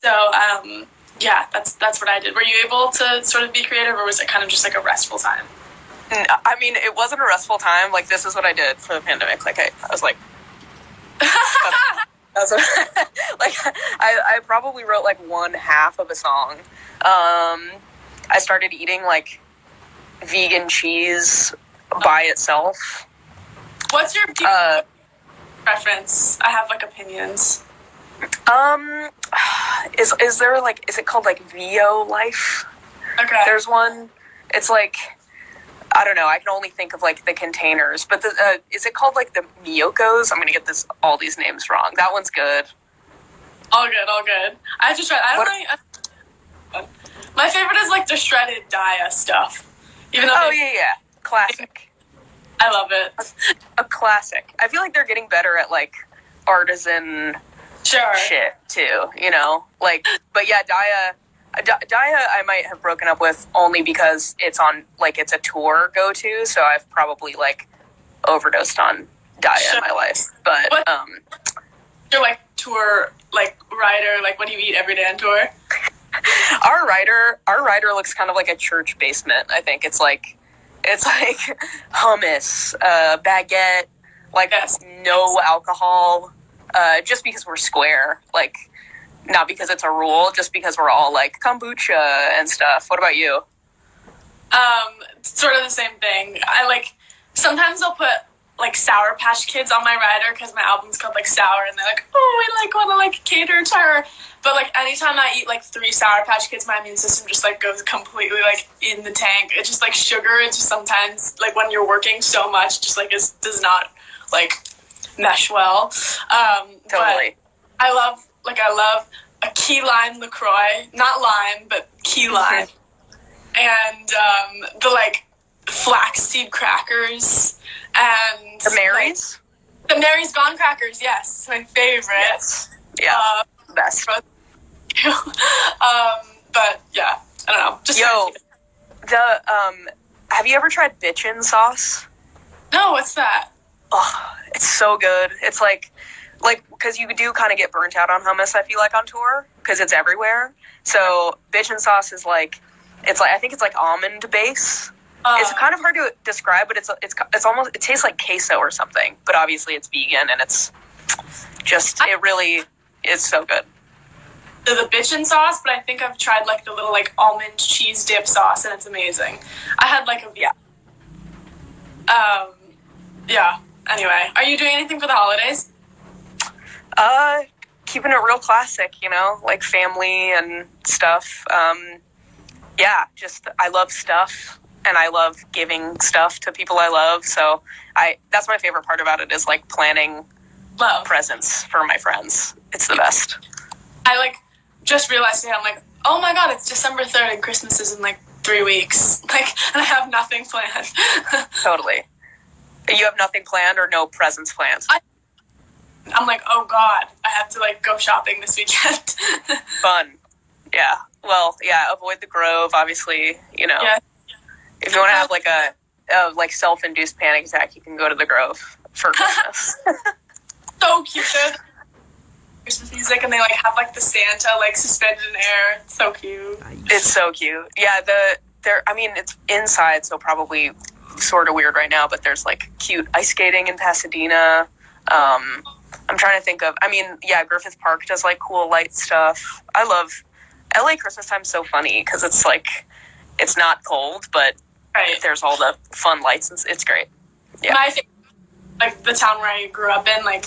So, yeah, that's what I did. Were you able to sort of be creative, or was it kind of just like a restful time? I mean, it wasn't a restful time. Like, this is what I did for the pandemic. Like, I was like, that's what, like, I probably wrote like one half of a song. I started eating like vegan cheese by itself. What's your preference? I have like opinions. Is there like, is it called like Vio Life? Okay. There's one. It's like, I don't know. I can only think of like the containers, but is it called like the Miyokos? I'm gonna get all these names wrong. That one's good. All good. I just tried. My favorite is like the shredded Daya stuff. Even though yeah, classic. I love it. A classic. I feel like they're getting better at like artisan shit too. You know, like, but yeah, Daya, I might have broken up with only because it's on, like, it's a tour go-to, so I've probably, like, overdosed on Daya in my life, but, You're, like, tour, like, rider, like, what do you eat every day on tour? Our rider looks kind of like a church basement, I think. It's like hummus, baguette, like, no alcohol, just because we're square, like, not because it's a rule, just because we're all like kombucha and stuff. What about you? Sort of the same thing. Sometimes I'll put like Sour Patch Kids on my rider because my album's called like Sour, and they're like, oh, we like want to like cater to her. But like anytime I eat like 3 Sour Patch Kids, my immune system just like goes completely like in the tank. It's just like sugar. It's just sometimes like when you're working so much, just like does not like mesh well. Totally. But I love a key lime LaCroix, not lime, but key lime, and the like flaxseed crackers and the Mary's. The Mary's Gone crackers, yes, my favorite. Yes. Yeah, best. But yeah, I don't know. Just have you ever tried bitchin' sauce? No, what's that? Oh, it's so good. It's like, because you do kind of get burnt out on hummus, I feel like, on tour, because it's everywhere. So bitchin' sauce is like, I think it's like almond base. It's kind of hard to describe, but it's almost, it tastes like queso or something, but obviously it's vegan, and it's just, it really is so good. The bitchin' sauce, but I think I've tried like the little like almond cheese dip sauce, and it's amazing. I had like yeah. Anyway, are you doing anything for the holidays? Keeping it real classic, you know, like family and stuff. Yeah, just, I love stuff, and I love giving stuff to people I love, so that's my favorite part about it, is like planning presents for my friends. It's the best. I like just realized today, I'm like, oh my god, it's December 3rd and Christmas is in like 3 weeks. Like, and I have nothing planned. Totally. You have nothing planned or no presents planned? I'm like, oh god, I have to like go shopping this weekend. Fun. Yeah. Well, yeah, avoid the Grove, obviously, you know. Yeah. If you want to have like a like self-induced panic attack, you can go to the Grove for Christmas. So cute. Christmas music, and they like have like the Santa like suspended in air. It's so cute. It's so cute. Yeah, I mean, it's inside, so probably sort of weird right now, but there's like cute ice skating in Pasadena. I'm trying to think of, I mean, yeah, Griffith Park does like cool light stuff. I love LA Christmas time's so funny because it's like, it's not cold, but there's all the fun lights, and it's great. Yeah. My favorite, like the town where I grew up in, like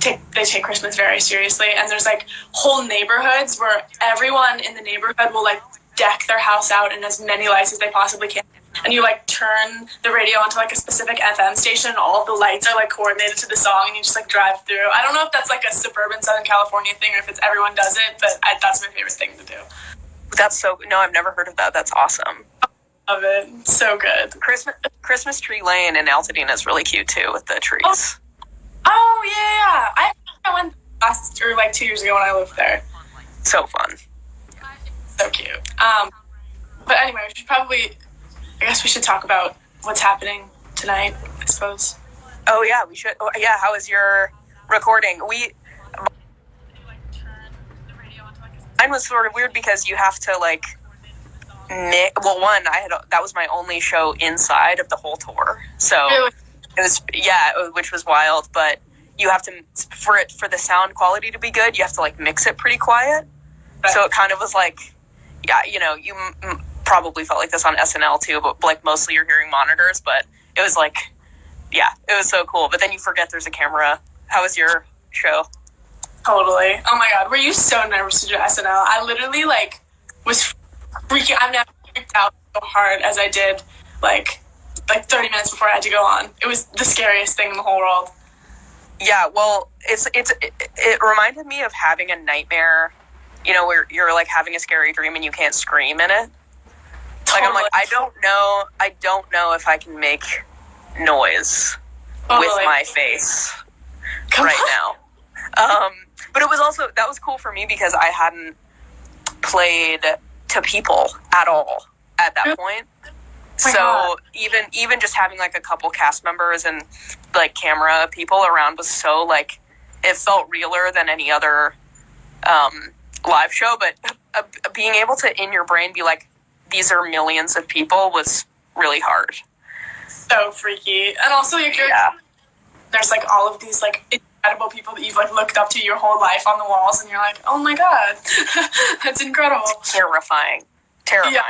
they take Christmas very seriously, and there's like whole neighborhoods where everyone in the neighborhood will like deck their house out in as many lights as they possibly can. And you like turn the radio onto like a specific FM station, and all of the lights are like coordinated to the song, and you just like drive through. I don't know if that's like a suburban Southern California thing or if it's everyone does it, but that's my favorite thing to do. No, I've never heard of that. That's awesome. I love it. So good. Christmas Tree Lane in Altadena is really cute too, with the trees. Oh yeah. I went last, or like 2 years ago when I lived there. So fun. So cute. But anyway, I guess we should talk about what's happening tonight, I suppose. Oh yeah, we should. Oh, yeah, how is your recording? Mine was sort of weird because you have to like that was my only show inside of the whole tour, so Really? it was which was wild. But you have to for the sound quality to be good, you have to like mix it pretty quiet. Right. So it kind of was like, yeah, you know, you probably felt like this on SNL too, but like mostly you're hearing monitors. But it was like, yeah, it was so cool. But then you forget there's a camera. How was your show? Totally. Oh my god, were you so nervous to do SNL? I literally like was freaking. I've never freaked out so hard as I did like 30 minutes before I had to go on. It was the scariest thing in the whole world. Yeah, well, it reminded me of having a nightmare, you know, where you're like having a scary dream and you can't scream in it. Like, I'm like, I don't know if I can make noise with my face now. But it was also, that was cool for me because I hadn't played to people at all at that point. So even just having like a couple cast members and like camera people around was so like, it felt realer than any other live show. But being able to in your brain be like, these are millions of people was really hard. So freaky. And also there's like all of these like incredible people that you've like looked up to your whole life on the walls, and you're like, oh my god, that's incredible. Terrifying. Yeah.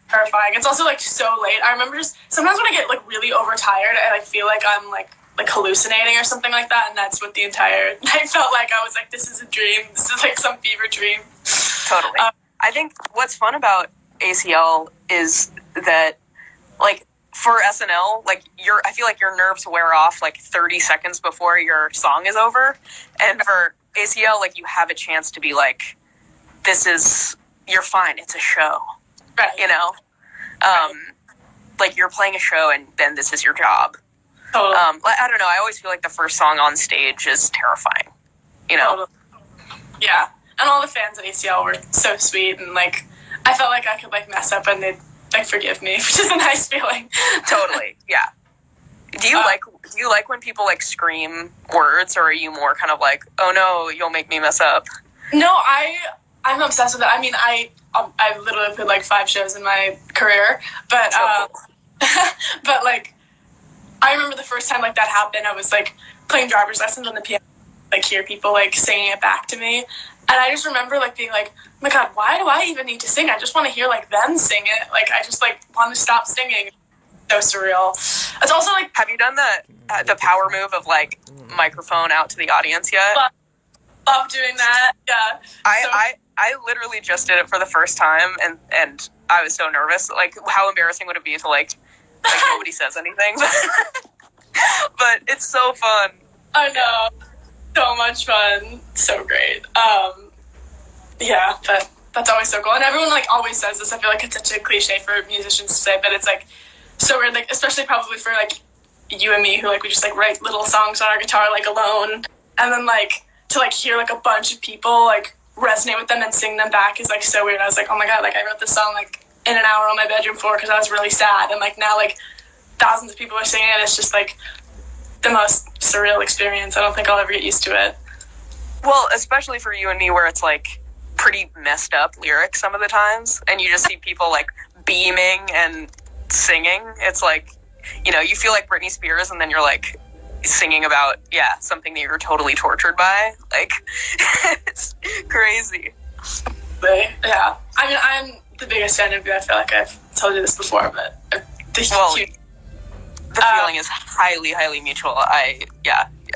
Terrifying. It's also like so late. I remember just sometimes when I get like really overtired, I like feel like I'm like hallucinating or something like that, and that's what the entire night felt like. I was like, this is a dream. This is like some fever dream. Totally. I think what's fun about ACL is that like for SNL, like I feel like your nerves wear off like 30 seconds before your song is over, and for ACL, like you have a chance to be like, you're fine. It's a show. Right. You know, like you're playing a show and then this is your job. Totally. I don't know. I always feel like the first song on stage is terrifying, you know? Totally. Yeah. And all the fans at ACL were so sweet, and like, I felt like I could like mess up and they'd like forgive me, which is a nice feeling. Totally. Yeah. Do you like when people like scream words, or are you more kind of like, oh no, you'll make me mess up? No, I'm obsessed with it. I mean, I literally played like 5 shows in my career, but but like I remember the first time like that happened, I was like playing driver's lessons on the piano, like hear people like singing it back to me, and I just remember like being like, oh my god, why do I even need to sing? I just want to hear like them sing it. Like I just like want to stop singing. So surreal. It's also like, have you done the power move of like microphone out to the audience yet? Love doing that. Yeah. I literally just did it for the first time, and I was so nervous. Like, how embarrassing would it be to like nobody says anything? But it's so fun. I know. So much fun. So great. Yeah, but that's always so cool. And everyone like always says this. I feel like it's such a cliche for musicians to say, but it's like so weird, like especially probably for like you and me who like we just like write little songs on our guitar like alone, and then like to like hear like a bunch of people like resonate with them and sing them back is like so weird. I was like, oh my god, like I wrote this song like in an hour on my bedroom floor because I was really sad, and like now like thousands of people are singing it. It's just like the most surreal experience. I don't think I'll ever get used to it. Well, especially for you and me, where it's like pretty messed up lyrics some of the times, and you just see people like beaming and singing. It's like, you know, you feel like Britney Spears, and then you're like singing about something that you're totally tortured by. Like it's crazy. But yeah, I mean, I'm the biggest fan of you. I feel like I've told you this before, but the feeling is highly, highly mutual.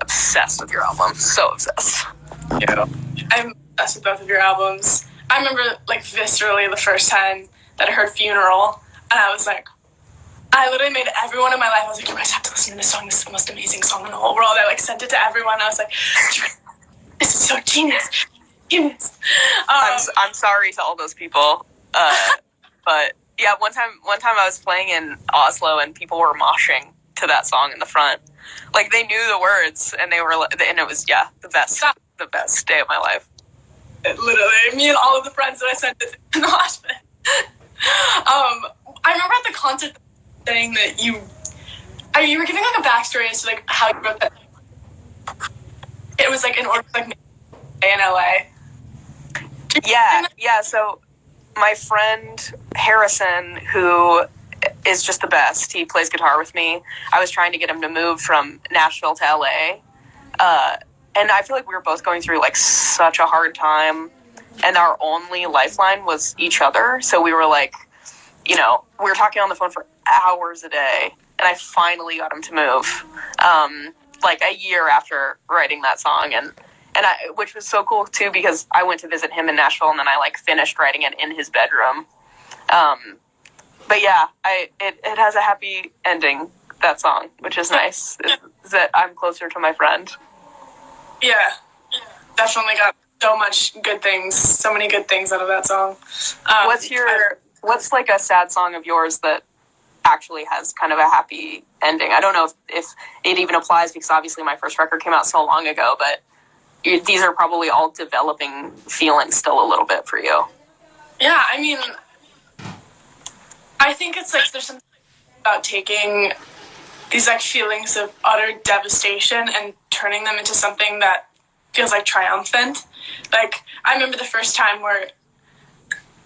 Obsessed with your album. So obsessed. Yeah, I'm obsessed with both of your albums. I remember like viscerally the first time that I heard Funeral, and I was like, I literally made everyone in my life, I was like, you guys have to listen to this song. This is the most amazing song in the whole world. I like sent it to everyone. I was like, this is so genius. Genius. I'm sorry to all those people. But yeah, one time I was playing in Oslo and people were moshing to that song in the front. Like they knew the words, and they were, and it was the best day of my life. Literally, me and all of the friends that I sent this in the mosh pit. I remember at the concert saying that you were giving like a backstory as to like how you wrote that. It was like in order to like in LA. Yeah. So my friend Harrison, who is just the best, he plays guitar with me. I was trying to get him to move from Nashville to LA. And I feel like we were both going through like such a hard time, and our only lifeline was each other. So we were like, we were talking on the phone for hours a day, and I finally got him to move, like a year after writing that song, and which was so cool too, because I went to visit him in Nashville, and then I like finished writing it in his bedroom. But yeah, it has a happy ending, that song, which is nice. Is that I'm closer to my friend. Yeah, definitely got so many good things out of that song. What's like a sad song of yours that actually has kind of a happy ending? I don't know if it even applies, because obviously my first record came out so long ago, but these are probably all developing feelings still a little bit for you. Yeah, I mean, I think it's like there's something about taking these like feelings of utter devastation and turning them into something that feels like triumphant. Like, I remember the first time where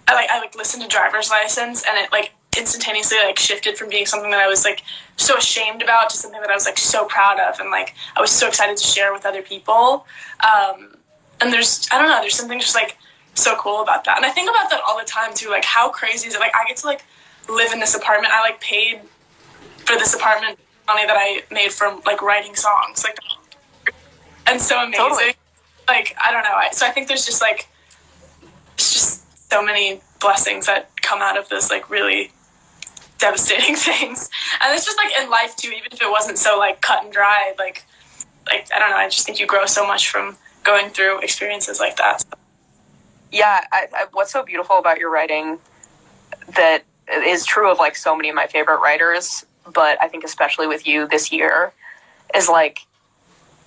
I listened to Driver's License, and it like instantaneously like shifted from being something that I was like so ashamed about to something that I was like so proud of, and like I was so excited to share with other people. And there's something just like so cool about that. And I think about that all the time too. Like, how crazy is it? Like, I get to like live in this apartment. I like paid for this apartment money that I made from like writing songs, like, and so amazing. Totally. Like, I don't know. So I think there's just like, it's just so many blessings that come out of those like really devastating things. And it's just like in life too, even if it wasn't so like cut and dry, like I don't know, I just think you grow so much from going through experiences like that. So. Yeah, what's so beautiful about your writing that is true of like so many of my favorite writers, but I think especially with you this year, is like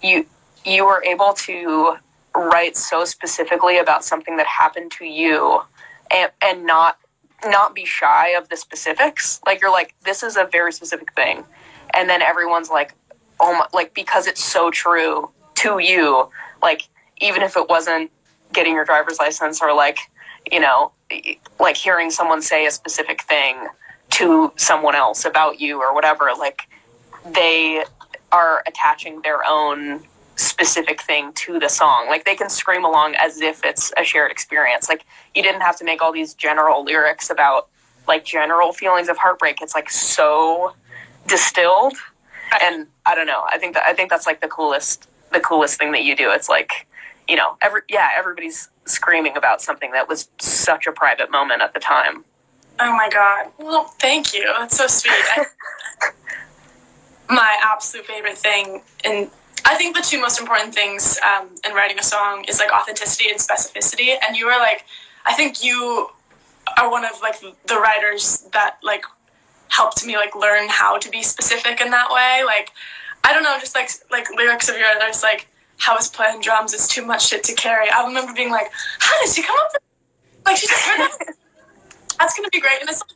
you were able to write so specifically about something that happened to you, and not be shy of the specifics. Like, you're like, this is a very specific thing, and then everyone's like, oh my, like, because it's so true to you, like, even if it wasn't getting your driver's license, or like, like hearing someone say a specific thing to someone else about you or whatever, like, they are attaching their own specific thing to the song. Like, they can scream along as if it's a shared experience. Like, you didn't have to make all these general lyrics about like general feelings of heartbreak. It's like so distilled, and I don't know, I think that's like the coolest thing that you do. It's like, everybody's screaming about something that was such a private moment at the time. Oh my God. Well, thank you. That's so sweet. My absolute favorite thing, and I think the two most important things in writing a song is like authenticity and specificity. And you are like, I think you are one of like the writers that like helped me like learn how to be specific in that way. Like, I don't know, just like lyrics of yours, like, how is playing drums is too much shit to carry. I remember being like, how did she come up with like, she just heard that? That's gonna be great. And it's like,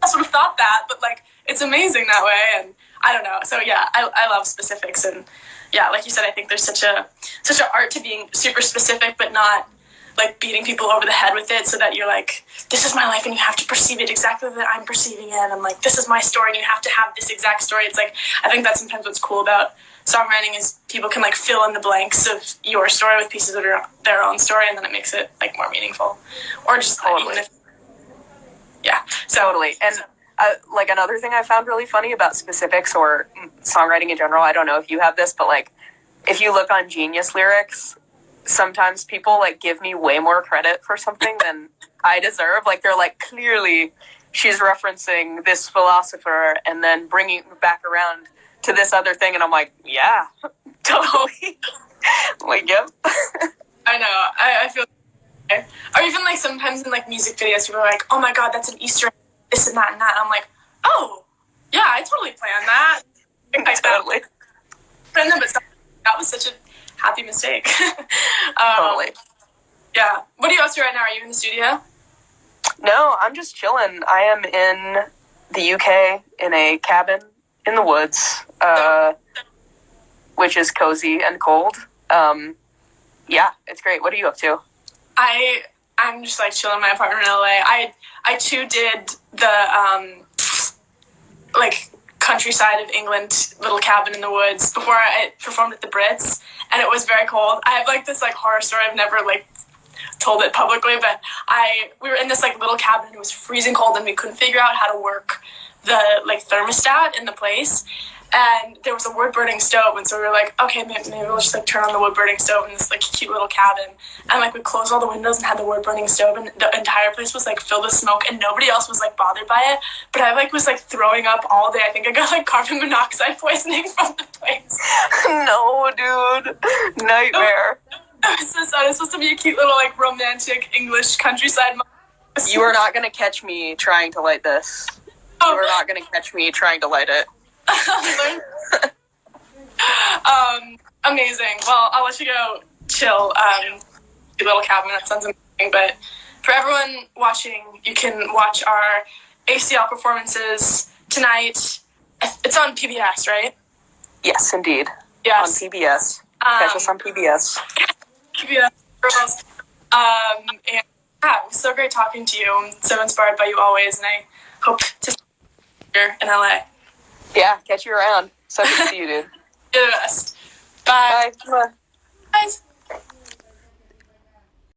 I sort of thought that, but like, it's amazing that way. And I don't know. So yeah, I love specifics. And yeah, like you said, I think there's such a art to being super specific, but not like beating people over the head with it, so that you're like, this is my life and you have to perceive it exactly that I'm perceiving it. And like, this is my story and you have to have this exact story. It's like, I think that's sometimes what's cool about songwriting, is people can like fill in the blanks of your story with pieces of their own story, and then it makes it like more meaningful. Or just totally. Totally. And like, another thing I found really funny about specifics or songwriting in general, I don't know if you have this, but like, if you look on Genius lyrics, sometimes people like give me way more credit for something than I deserve. Like, they're like, clearly she's referencing this philosopher and then bringing it back around to this other thing, and I'm like, yeah, totally. Like, yep. I know. I feel. Or even like sometimes in like music videos, people are like, oh my God, that's an Easter egg, this and that and that. And I'm like, oh yeah, I totally planned that. Totally. That was such a happy mistake. Totally. Yeah. What are you up to right now? Are you in the studio? No, I'm just chilling. I am in the UK in a cabin in the woods, which is cozy and cold. Yeah, it's great. What are you up to? I I'm just like chilling in my apartment in LA. I too did the like countryside of England little cabin in the woods before I performed at the Brits, and it was very cold. I have like this like horror story. I've never like told it publicly, but we were in this like little cabin and it was freezing cold and we couldn't figure out how to work the like thermostat in the place. And there was a wood burning stove, and so we were like, okay, maybe we'll just like turn on the wood burning stove in this like cute little cabin. And like we closed all the windows and had the wood burning stove, and the entire place was like filled with smoke, and nobody else was like bothered by it. But I like was like throwing up all day. I think I got like carbon monoxide poisoning from the place. No, dude, nightmare. It was supposed to be a cute little like romantic English countryside. You are not gonna catch me trying to light this. You are not gonna catch me trying to light it. Amazing. Well, I'll let you go chill. Your little cabin. That sounds amazing. But for everyone watching, you can watch our ACL performances tonight. It's on PBS, right? Yes, indeed. Yes. On PBS. Catch us on PBS. PBS girls. And yeah, it was so great talking to you. I'm so inspired by you always, and I hope to see you here in LA. Yeah, catch you around. So good to see you, dude. You're the best. Bye. Bye. Bye.